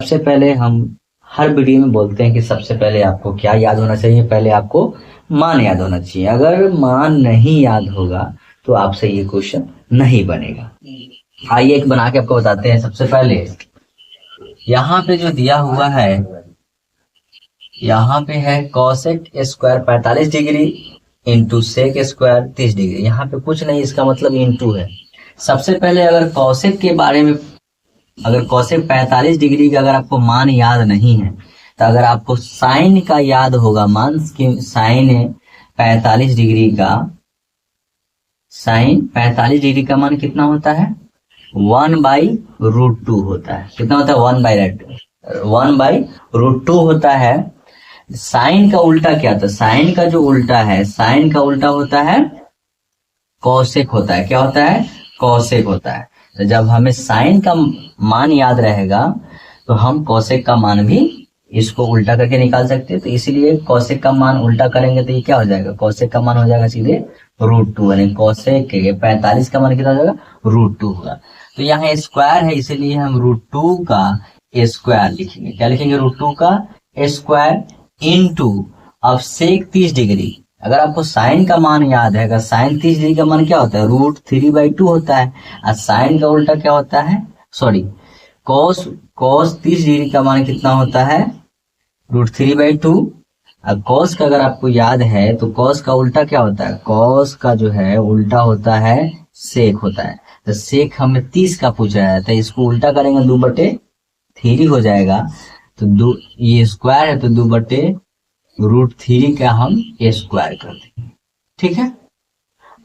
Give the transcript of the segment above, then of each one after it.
सबसे पहले हम हर वीडियो में बोलते हैं कि सबसे पहले आपको क्या याद होना चाहिए, पहले आपको मान याद होना चाहिए। अगर मान नहीं याद होगा तो आपसे ये क्वेश्चन नहीं बनेगा। आइए एक बना के आपको बताते हैं। सबसे पहले यहाँ पे जो दिया हुआ है, यहाँ पे है cosec square 45 degree into sec square 30 degree. यहाँ पे कुछ नहीं, इसका मतलब इंटू है। सबसे पहले अगर कॉसेक के बारे में, अगर कॉसेक 45 डिग्री का अगर आपको मान याद नहीं है तो अगर आपको साइन का याद होगा, मान की साइन 45 डिग्री का, साइन 45 डिग्री का मान कितना होता है? 1/√2 होता है। कितना होता है? 1/√2 होता है। साइन का उल्टा क्या होता है? साइन का जो उल्टा है, साइन का उल्टा होता है कॉसेक होता है। क्या होता है? कॉसेक होता है। तो जब हमें साइन का मान याद रहेगा तो हम कॉसेक का मान भी इसको उल्टा करके निकाल सकते हैं। तो इसीलिए कॉसेक का मान उल्टा करेंगे तो ये क्या हो जाएगा? कॉसेक का मान हो जाएगा सीधे √2, यानी कॉसेक के 45 का मान कितना हो जाएगा? √2 होगा। तो यहाँ स्क्वायर है, इसीलिए हम √2 का स्क्वायर लिखेंगे। क्या लिखेंगे? √2 का स्क्वायर इंटू, अब सेक 30 डिग्री। अगर आपको साइन का मान याद है, अगर साइन 30 डिग्री का मान क्या होता है? √3/2 होता है। और साइन का उल्टा क्या होता है? सॉरी, कॉस कॉस 30 डिग्री का मान कितना होता है? √3/2। अब कॉस का अगर आपको याद है तो कॉस का उल्टा क्या होता है? कॉस का जो है उल्टा होता है सेक होता है। तो सेक हमें 30 का पूछ रहा है, तो इसको उल्टा करेंगे 2/3 हो जाएगा। तो ये स्क्वायर है तो 2/√3 का हम स्क्वायर कर देंगे। ठीक है।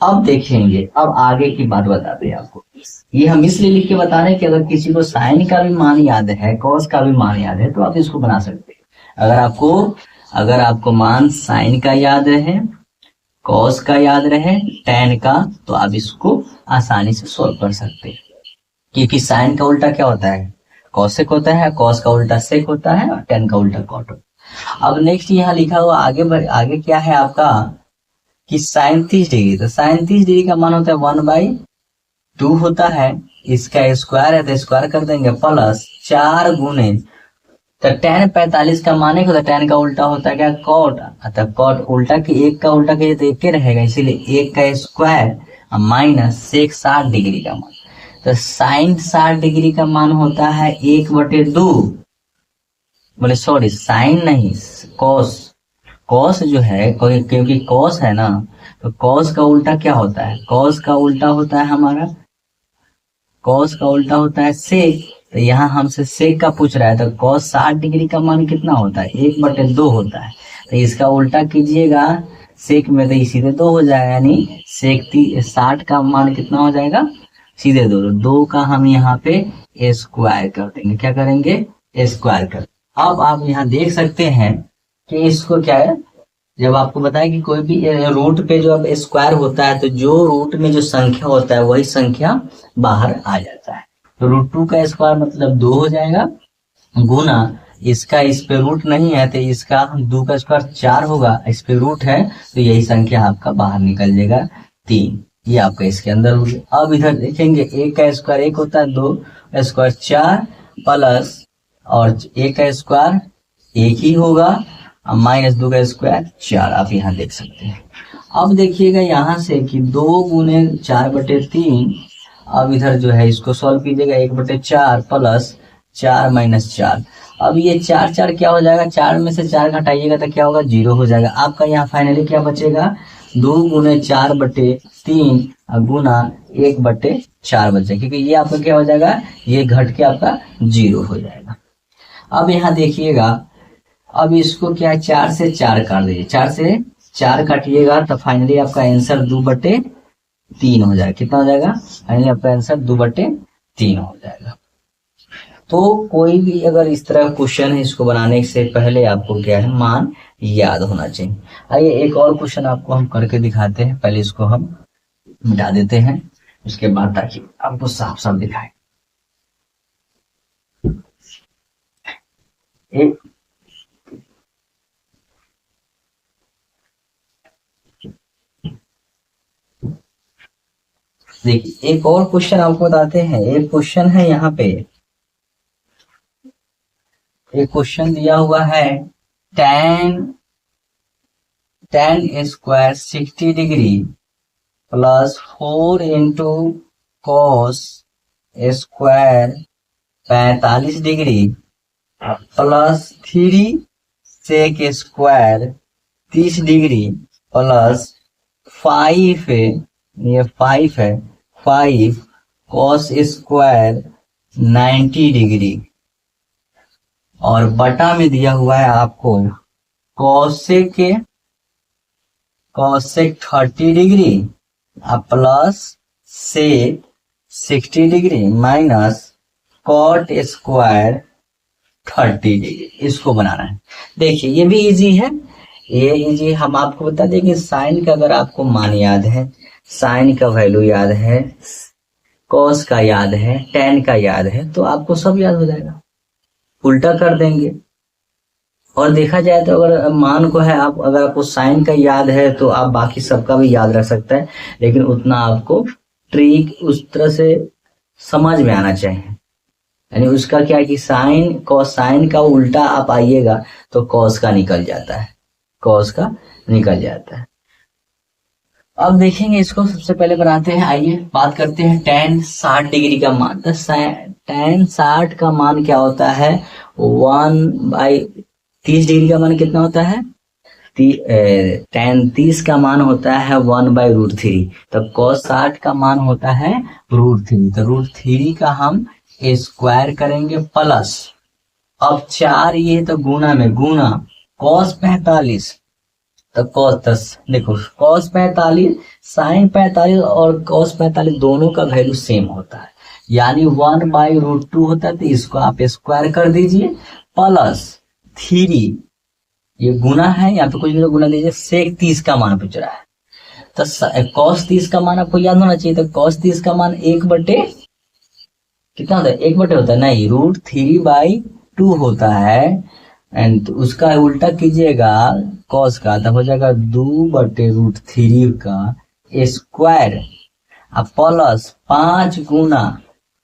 अब देखेंगे, अब आगे की बात बताते हैं आपको। ये हम इसलिए लिख के बता रहे हैं कि अगर किसी को साइन का भी मान याद है, कॉस का भी मान याद है, तो आप इसको बना सकते हैं। अगर आपको मान साइन का याद है, कॉस का याद रहे, टेन का, तो आप इसको आसानी से सोल्व कर सकते हैं। क्योंकि साइन का उल्टा क्या होता है? कॉसेक होता है, कॉस का उल्टा सेक होता है, और टेन का उल्टा कॉट होता है। अब नेक्स्ट यहाँ लिखा हुआ आगे क्या है आपका कि साइन 30 डिग्री, तो साइन 30 डिग्री का मान होता है 1/2 होता है। इसका स्क्वायर है तो स्क्वायर कर देंगे, प्लस 4 गुने, तो टेन 45 का मान एक होता है, टेन का उल्टा होता है क्या? कॉट। अतः कॉट उल्टा की एक का उल्टा कीजिए तो एक के रहेगा, इसीलिए एक का स्क्वायर माइनस सेक 60 डिग्री का मान। तो साइन 60 डिग्री का मान होता है 1/2। बोले सॉरी, साइन नहीं, कॉस। कॉस जो है, क्योंकि कॉस है ना, तो कॉस का उल्टा क्या होता है? कॉस का उल्टा होता है हमारा, कॉस का उल्टा होता है सेक। तो यहाँ हमसे सेक का पूछ रहा है, तो कॉस 60 डिग्री का मान कितना होता है? 1/2 होता है। तो इसका उल्टा कीजिएगा सेक में तो सीधे 2 हो जाएगा, यानी सेक 60 का मान कितना हो जाएगा? सीधे 2। 2 का हम यहाँ पे स्क्वायर कर देंगे। क्या करेंगे? स्क्वायर कर। अब आप यहाँ देख सकते हैं कि इसको क्या है, जब आपको बताया कि कोई भी रूट पे जो अब स्क्वायर होता है तो जो रूट में जो संख्या होता है वही संख्या बाहर आ जाता है। तो √2 का स्क्वायर मतलब 2 हो जाएगा, गुना इसका इस पे रूट नहीं है तो इसका 2 का स्क्वायर 4 होगा, इस पे रूट है तो यही संख्या आपका बाहर निकल जाएगा 3। ये आपका इसके अंदर हो गया। अब इधर देखेंगे, एक का स्क्वायर 1 होता है, 2 का स्क्वायर 4, प्लस और एक का स्क्वायर 1 ही होगा, माइनस 2 का स्क्वायर 4। आप यहाँ देख सकते हैं। अब देखिएगा यहाँ से कि 2 गुने 4/3। अब इधर जो है इसको सॉल्व कीजिएगा, 1/4 प्लस 4 माइनस 4। अब ये 4 4 क्या हो जाएगा? 4 में से 4 घटाइएगा तो क्या होगा? 0 हो जाएगा। आपका यहाँ फाइनली क्या बचेगा? 2 गुने 4/3 गुना 1/4 बचेगा, क्योंकि ये आपका क्या हो जाएगा? ये घट के आपका 0 हो जाएगा। अब यहाँ देखिएगा, अब इसको क्या है, 4 से 4 काट दीजिए, 4 से 4 काटिएगा तो फाइनली आपका आंसर 2/3 हो जाएगा। कितना हो जाएगा? फाइनली आपका आंसर 2/3 हो जाएगा। तो कोई भी अगर इस तरह क्वेश्चन है, इसको बनाने से पहले आपको क्या है, मान याद होना चाहिए। आइए एक और क्वेश्चन आपको हम करके दिखाते हैं। पहले इसको हम मिटा देते हैं, उसके बाद ताकि आपको साफ साफ दिखाए। एक देखिए, एक और क्वेश्चन आपको बताते हैं। एक क्वेश्चन है यहाँ पे, एक क्वेश्चन दिया हुआ है tan square 60 degree plus 4 into cos square 45 degree plus 3 sec square 30 degree plus 5 है, ये 5 है, 5 कॉस स्क्वायर 90 डिग्री और बटा में दिया हुआ है आपको cosec 30 degree plus sec 60 degree minus cot square 30 degree, इसको बनाना है। देखिए ये भी इजी है, ये इजी। हम आपको बता दें कि साइन का अगर आपको मान याद है, साइन का वैल्यू याद है, कॉस का याद है, टेन का याद है, तो आपको सब याद हो जाएगा, उल्टा कर देंगे। और देखा जाए तो अगर मान को है, आप अगर आपको साइन का याद है तो आप बाकी सबका भी याद रख सकते हैं, लेकिन उतना आपको ट्रिक उस तरह से समझ में आना चाहिए। यानी उसका क्या है कि साइन कॉस, साइन का उल्टा आप आइएगा तो कॉस का निकल जाता है, कॉस का निकल जाता है। अब देखेंगे इसको, सबसे पहले बनाते हैं, आइए बात करते हैं tan 60 डिग्री का मान। तो tan 60 का मान क्या होता है, 1/30 डिग्री का मान कितना होता है, tan 30 का मान होता है 1/√3। तो cos 60 का मान होता है √3। तो √3 का हम स्क्वायर करेंगे प्लस, अब 4 ये तो गुना में गुना cos 45, तो cos 10, देखो cos 45 sin 45 और cos 45 दोनों का वैल्यू सेम होता है, यानी 1/√2 होता है। तो इसको आप स्क्वायर कर दीजिए प्लस 3, ये गुना है, यहाँ पे कुछ भी गुना दीजिए, sec 30 का मान पूछ रहा है। तो cos 30 का मान आपको याद होना चाहिए। तो cos 30 का मान 1/, कितना होता है, 1/, होता है नहीं, √3/2 होता है। एंड उसका उल्टा कीजिएगा cos का, तब हो जाएगा 2/√3 का स्क्वायर अब प्लस 5 गुना,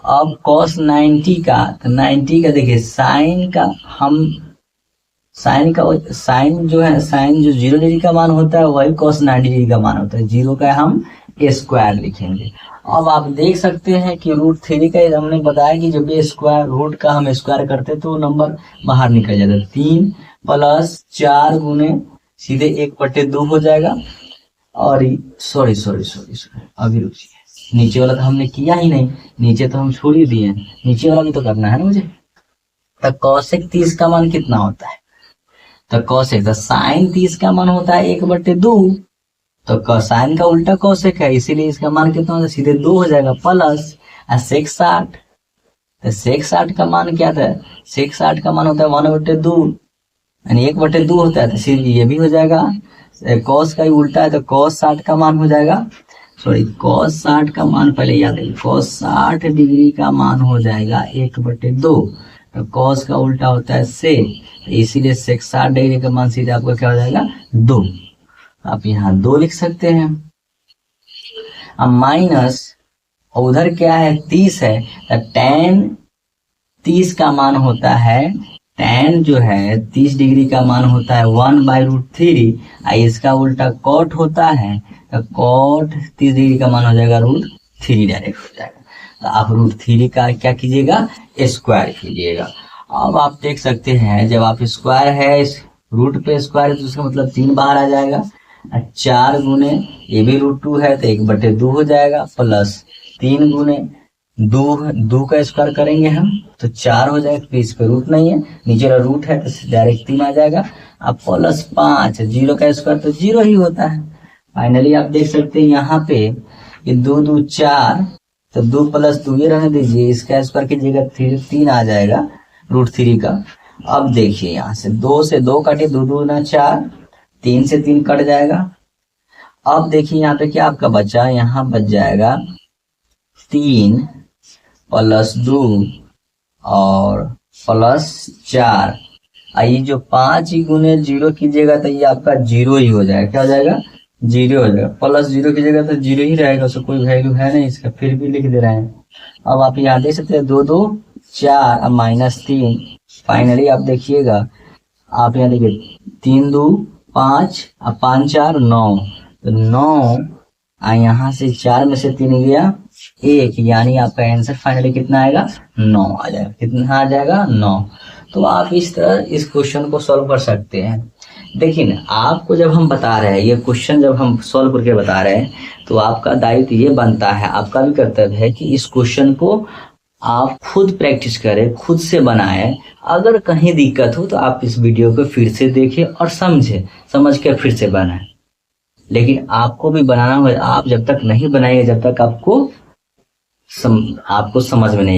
अब cos 90 का, तो 90 का देखिए साइन का, हम साइन का, साइन जो है, साइन जो 0 डिग्री का मान होता है वही cos 90 डिग्री का मान होता है, 0 का हम स्क्वायर लिखेंगे। अब आप देख सकते हैं कि √3 का हमने बताया कि जब ये स्क्वायर रूट का हम स्क्वायर करते तो नंबर बाहर निकल जाता है। 3 + 4 गुने सीधे 1/2 हो जाएगा। और सॉरी अभी रुकिए, नीचे वाला तो हमने किया ही नहीं, नीचे तो हम छोड़ ही दिए, नीचे वाला भी तो करना है ना मुझे। तो cosec 30 का मान कितना होता है, तो cosec, तो sin 30 का मान होता है 1/2, तो साइन का उल्टा cosec है, इसीलिए इसका मान कितना होता है, सीधे 2 हो जाएगा प्लस sec 60, तो sec 60 का मान क्या था, sec 60 का मान होता है 1/2, यानी 1/2 होता है, तो सीधे ये भी हो जाएगा, cos का ही उल्टा है, तो cos 60 का मान हो जाएगा, सॉरी cos 60 का मान पहले याद है, cos 60 डिग्री का मान हो जाएगा 1/2, तो cos का उल्टा होता है sec, इसीलिए sec 60 डिग्री का मान सीधे आपका क्या हो जाएगा 2, आप यहाँ 2 लिख सकते हैं। अब माइनस, उधर क्या है 30 है, तो tan 30 का मान होता है, tan जो है 30 डिग्री का मान होता है 1/√3, इसका उल्टा cot होता है, तो cot 30 डिग्री का मान हो जाएगा √3 डायरेक्ट हो जाएगा। तो आप √3 का क्या कीजिएगा, स्क्वायर कीजिएगा। अब आप देख सकते हैं जब आप स्क्वायर है, रूट पे स्क्वायर है तो उसका मतलब 3 बाहर आ जाएगा, 4 गुने ये भी √2 है तो 1/2 हो जाएगा, प्लस 3 गुने 2 का स्क्वायर करेंगे हम तो 4 हो जाएगा, तो इस पे रूट नहीं है, नीचे वाला रूट है तो डायरेक्ट 3 आ जाएगा। अब प्लस 5, 0 का स्क्वायर तो 0 ही होता है। फाइनली आप देख सकते हैं यहाँ पे ये 2 2 4, तो 2 + 2 ये रहने दीजिए, इसका स्क्वायर कीजिएगा 3 आ जाएगा √3 का। अब देखिए यहाँ से 2 से 2 काटे, 2 2 ना 4, 3 से 3 कट जाएगा। अब देखिए यहाँ पे क्या आपका बचा, यहाँ बच जाएगा 3 + 2 और +4, ये जो 5 ही गुने 0 कीजिएगा तो ये आपका 0 ही हो जाएगा, क्या हो जाएगा 0 हो जाएगा, प्लस 0 कीजिएगा तो 0 ही रहेगा, उसका कोई वैल्यू है नहीं इसका, फिर भी लिख दे रहे हैं। अब आप यहाँ देख सकते हैं 2 2 4 अब -3, फाइनली आप देखिएगा, आप यहाँ देखिए 3 2 5 और 5 4 9, तो 9 यहाँ से 4 में से 3 गया 1, यानी आपका आंसर फाइनली कितना आएगा, 9 आ जाएगा। कितना आ जाएगा, 9। तो आप इस तरह इस क्वेश्चन को सॉल्व कर सकते हैं। देखिए ना, आपको जब हम बता रहे हैं ये क्वेश्चन, जब हम सॉल्व करके बता रहे हैं, तो आपका दायित्व ये बनता है, आपका भी कर्तव्य है कि इस क्वेश्चन को आप खुद प्रैक्टिस करें, खुद से बनाएं। अगर कहीं दिक्कत हो तो आप इस वीडियो को फिर से देखें और समझ के फिर से बनाएं। लेकिन आपको भी बनाना होगा, आप जब तक नहीं बनाएंगे, जब तक आपको समझ में नहीं